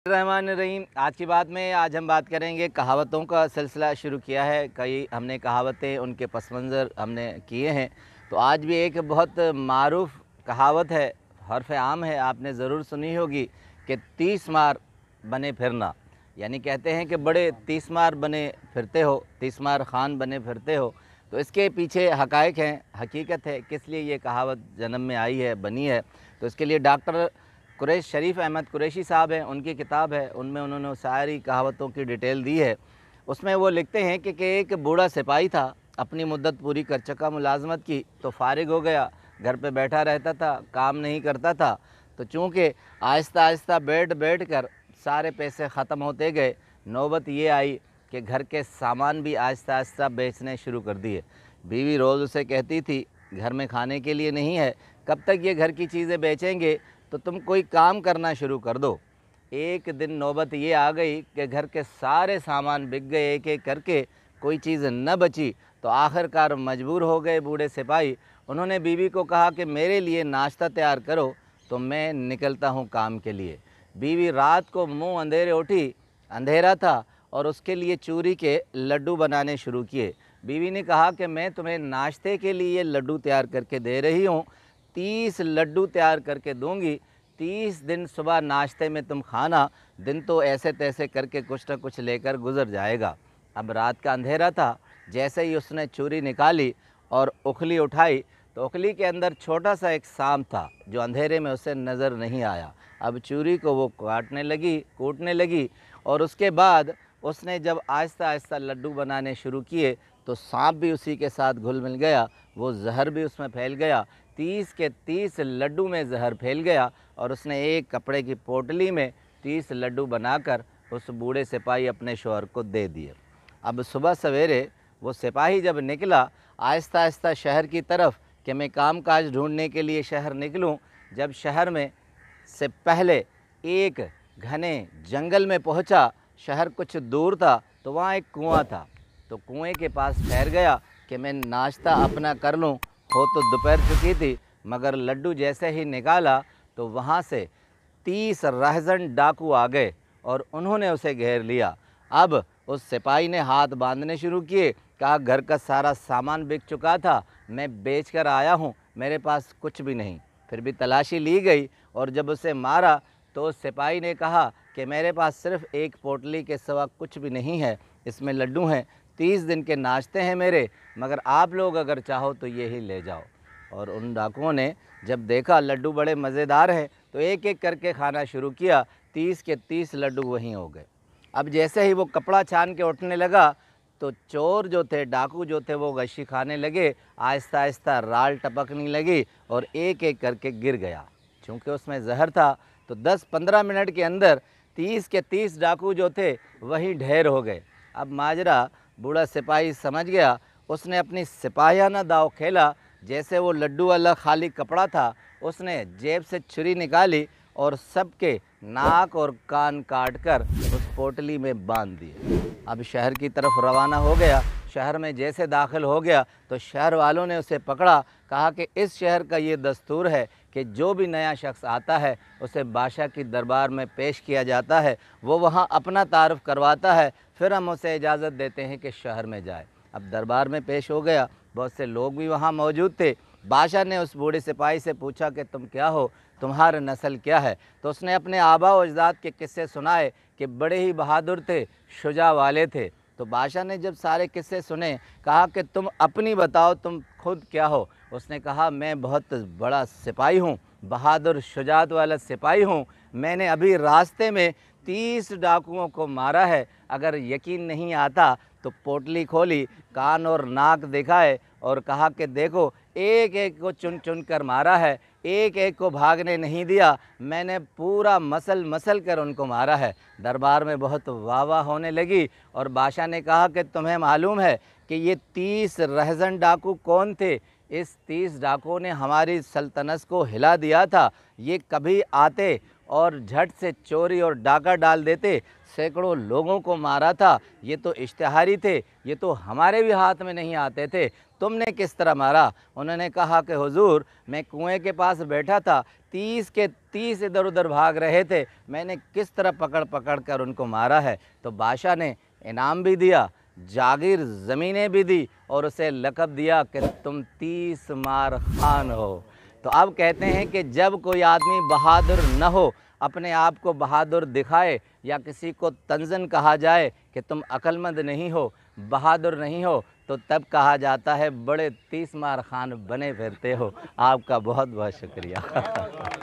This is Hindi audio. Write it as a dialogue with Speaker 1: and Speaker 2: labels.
Speaker 1: रहमान रहीम। आज की बात में आज हम बात करेंगे, कहावतों का सिलसिला शुरू किया है। कई हमने कहावतें, उनके पस मंज़र हमने किए हैं। तो आज भी एक बहुत मारूफ़ कहावत है, हर्फ़ आम है, आपने ज़रूर सुनी होगी कि 30 मार बने फिरना। यानी कहते हैं कि बड़े 30 मार बने फिरते हो, 30 मार ख़ान बने फिरते हो। तो इसके पीछे हक़ाइक़ हैं, हकीकत है, किस लिए ये कहावत जन्म में आई है, बनी है। तो इसके लिए डॉक्टर कुरैश शरीफ अहमद कुरैशी साहब हैं, उनकी किताब है, उनमें उन्होंने सारी कहावतों की डिटेल दी है। उसमें वो लिखते हैं कि एक बूढ़ा सिपाही था, अपनी मुद्दत पूरी कर चुका मुलाजमत की, तो फ़ारिग हो गया, घर पे बैठा रहता था, काम नहीं करता था। तो चूँकि आहिस्ता आहिस्ता बैठ बैठ कर सारे पैसे ख़त्म होते गए, नौबत ये आई कि घर के सामान भी आहिस्ता आहिस्ता बेचने शुरू कर दिए। बीवी रोज़ उसे कहती थी, घर में खाने के लिए नहीं है, कब तक ये घर की चीज़ें बेचेंगे, तो तुम कोई काम करना शुरू कर दो। एक दिन नौबत ये आ गई कि घर के सारे सामान बिक गए, एक एक करके, कोई चीज़ न बची। तो आखिरकार मजबूर हो गए बूढ़े सिपाही। उन्होंने बीवी को कहा कि मेरे लिए नाश्ता तैयार करो, तो मैं निकलता हूँ काम के लिए। बीवी रात को मुँह अंधेरे उठी, अंधेरा था, और उसके लिए चूरी के लड्डू बनाने शुरू किए। बीवी ने कहा कि मैं तुम्हें नाश्ते के लिए लड्डू तैयार करके दे रही हूँ, 30 लड्डू तैयार करके दूंगी, 30 दिन सुबह नाश्ते में तुम खाना, दिन तो ऐसे तैसे करके कुछ न कुछ लेकर गुजर जाएगा। अब रात का अंधेरा था, जैसे ही उसने चूरी निकाली और उखली उठाई, तो उखली के अंदर छोटा सा एक सांप था, जो अंधेरे में उसे नज़र नहीं आया। अब चूरी को वो कूटने लगी, और उसके बाद उसने जब आहिस्ता आहिस्ता लड्डू बनाने शुरू किए, तो सांप भी उसी के साथ घुल मिल गया, वो जहर भी उसमें फैल गया। 30 के 30 लड्डू में जहर फैल गया, और उसने एक कपड़े की पोटली में 30 लड्डू बनाकर उस बूढ़े सिपाही अपने शौहर को दे दिए। अब सुबह सवेरे वो सिपाही जब निकला आहिस्ता आहिस्ता शहर की तरफ कि मैं काम काज ढूँढने के लिए शहर निकलूँ, जब शहर में से पहले एक घने जंगल में पहुँचा, शहर कुछ दूर था, तो वहाँ एक कुआं था। तो कुएं के पास ठहर गया कि मैं नाश्ता अपना कर लूँ। हो तो दोपहर चुकी थी, मगर लड्डू जैसे ही निकाला तो वहाँ से 30 रहज़न डाकू आ गए और उन्होंने उसे घेर लिया। अब उस सिपाही ने हाथ बांधने शुरू किए, कहा घर का सारा सामान बिक चुका था, मैं बेच कर आया हूँ, मेरे पास कुछ भी नहीं। फिर भी तलाशी ली गई, और जब उसे मारा तो उस सिपाही ने कहा कि मेरे पास सिर्फ़ एक पोटली के सिवा कुछ भी नहीं है, इसमें लड्डू हैं, 30 दिन के नाश्ते हैं मेरे, मगर आप लोग अगर चाहो तो ये ही ले जाओ। और उन डाकुओं ने जब देखा लड्डू बड़े मज़ेदार हैं, तो एक एक करके खाना शुरू किया, 30 के 30 लड्डू वहीं हो गए। अब जैसे ही वो कपड़ा छान के उठने लगा, तो चोर जो थे, डाकू जो थे, वो गश्ती खाने लगे, आहिस्ता आहिस्ता राल टपकने लगी, और एक एक करके गिर गया। चूँकि उसमें जहर था, तो 10-15 मिनट के अंदर 30 के 30 डाकू जो थे वहीं ढेर हो गए। अब माजरा बूढ़ा सिपाही समझ गया, उसने अपनी सिपाहियाना दाव खेला। जैसे वो लड्डू वाला खाली कपड़ा था, उसने जेब से छुरी निकाली और सबके नाक और कान काट कर उस पोटली में बांध दिए। अब शहर की तरफ रवाना हो गया। शहर में जैसे दाखिल हो गया, तो शहर वालों ने उसे पकड़ा, कहा कि इस शहर का ये दस्तूर है कि जो भी नया शख्स आता है उसे बादशाह की दरबार में पेश किया जाता है, वो वहाँ अपना तारुफ करवाता है, फिर हम उसे इजाज़त देते हैं कि शहर में जाए। अब दरबार में पेश हो गया, बहुत से लोग भी वहाँ मौजूद थे। बादशाह ने उस बूढ़े सिपाही से पूछा कि तुम क्या हो, तुम्हारा नस्ल क्या है। तो उसने अपने आबा व अजदाद के किस्से सुनाए कि बड़े ही बहादुर थे, शुजा वाले थे। तो बादशाह ने जब सारे किस्से सुने, कहा कि तुम अपनी बताओ, तुम खुद क्या हो। उसने कहा मैं बहुत बड़ा सिपाही हूँ, बहादुर शुजात वाला सिपाही हूँ। मैंने अभी रास्ते में 30 डाकुओं को मारा है। अगर यकीन नहीं आता तो पोटली खोली, कान और नाक दिखाए, और कहा कि देखो, एक एक को चुन चुन कर मारा है, एक एक को भागने नहीं दिया, मैंने पूरा मसल मसल कर उनको मारा है। दरबार में बहुत वाह वाह होने लगी, और बादशाह ने कहा कि तुम्हें मालूम है कि ये 30 रहज़न डाकू कौन थे। इस 30 डाकुओं ने हमारी सल्तनत को हिला दिया था। ये कभी आते और झट से चोरी और डाका डाल देते, सैकड़ों लोगों को मारा था। ये तो इश्तिहारी थे, ये तो हमारे भी हाथ में नहीं आते थे। तुमने किस तरह मारा? उन्होंने कहा कि हुजूर, मैं कुएं के पास बैठा था, 30 के 30 इधर उधर भाग रहे थे, मैंने किस तरह पकड़ पकड़ कर उनको मारा है। तो बादशाह ने इनाम भी दिया, जागीर ज़मीनें भी दी और उसे लक़ब दिया कि तुम 30 मार खान हो। तो अब कहते हैं कि जब कोई आदमी बहादुर न हो, अपने आप को बहादुर दिखाए या किसी को तंज़न कहा जाए कि तुम अक्लमंद नहीं हो, बहादुर नहीं हो, तो तब कहा जाता है बड़े 30 मार खान बने फिरते हो। आपका बहुत बहुत शुक्रिया।